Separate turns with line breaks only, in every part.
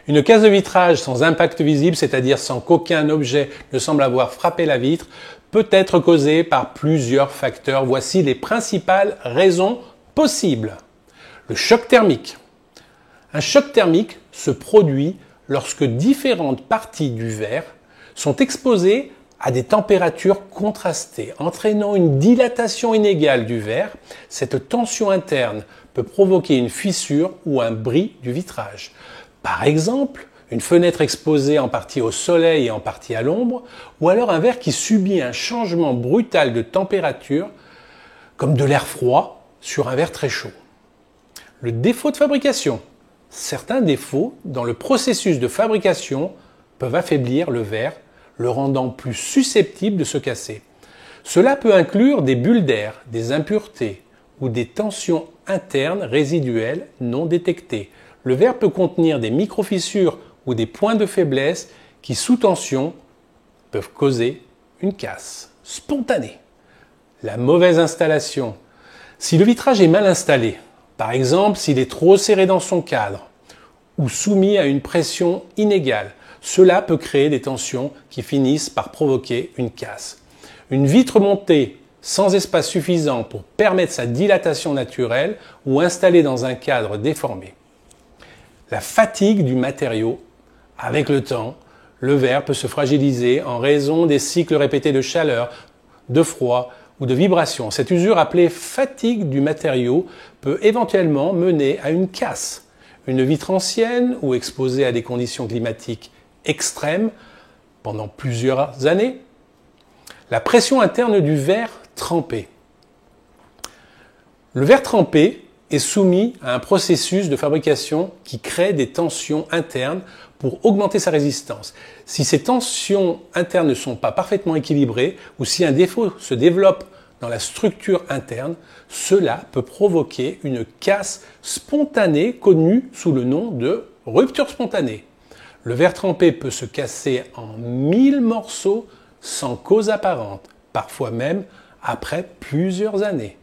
Une casse de vitrage sans impact visible, c'est-à-dire sans qu'aucun objet ne semble avoir frappé la vitre, peut être causée par plusieurs facteurs. Voici les principales raisons possibles. Le choc thermique. Un choc thermique se produit lorsque différentes parties du verre sont exposées à des températures contrastées, entraînant une dilatation inégale du verre. Cette tension interne peut provoquer une fissure ou un bris du vitrage. Par exemple, une fenêtre exposée en partie au soleil et en partie à l'ombre, ou alors un verre qui subit un changement brutal de température, comme de l'air froid sur un verre très chaud. Le défaut de fabrication. Certains défauts dans le processus de fabrication peuvent affaiblir le verre, le rendant plus susceptible de se casser. Cela peut inclure des bulles d'air, des impuretés ou des tensions internes résiduelles non détectées. Le verre peut contenir des micro-fissures ou des points de faiblesse qui, sous tension, peuvent causer une casse spontanée. La mauvaise installation. Si le vitrage est mal installé, par exemple s'il est trop serré dans son cadre ou soumis à une pression inégale, cela peut créer des tensions qui finissent par provoquer une casse. Une vitre montée sans espace suffisant pour permettre sa dilatation naturelle ou installée dans un cadre déformé. La fatigue du matériau. Avec le temps, le verre peut se fragiliser en raison des cycles répétés de chaleur, de froid ou de vibration. Cette usure appelée fatigue du matériau peut éventuellement mener à une casse. Une vitre ancienne ou exposée à des conditions climatiques extrêmes pendant plusieurs années. La pression interne du verre trempé. Le verre trempé est soumis à un processus de fabrication qui crée des tensions internes pour augmenter sa résistance. Si ces tensions internes ne sont pas parfaitement équilibrées ou si un défaut se développe dans la structure interne, cela peut provoquer une casse spontanée connue sous le nom de rupture spontanée. Le verre trempé peut se casser en 1000 morceaux sans cause apparente, parfois même après plusieurs années.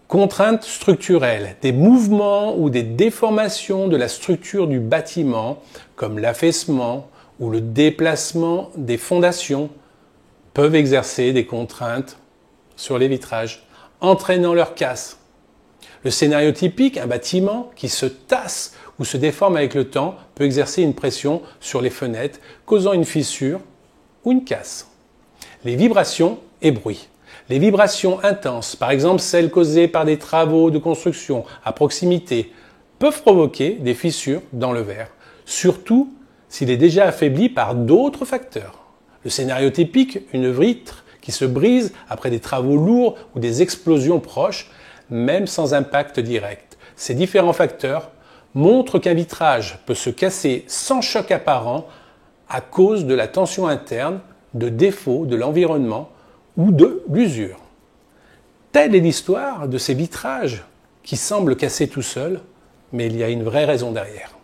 Contraintes structurelles, des mouvements ou des déformations de la structure du bâtiment, comme l'affaissement ou le déplacement des fondations, peuvent exercer des contraintes sur les vitrages, entraînant leur casse. Le scénario typique, un bâtiment qui se tasse ou se déforme avec le temps, peut exercer une pression sur les fenêtres, causant une fissure ou une casse. Les vibrations et bruits. Les vibrations intenses, par exemple celles causées par des travaux de construction à proximité, peuvent provoquer des fissures dans le verre, surtout s'il est déjà affaibli par d'autres facteurs. Le scénario typique, une vitre qui se brise après des travaux lourds ou des explosions proches, même sans impact direct. Ces différents facteurs montrent qu'un vitrage peut se casser sans choc apparent à cause de la tension interne, de défauts de l'environnement ou de l'usure. Telle est l'histoire de ces vitrages qui semblent casser tout seuls, mais il y a une vraie raison derrière.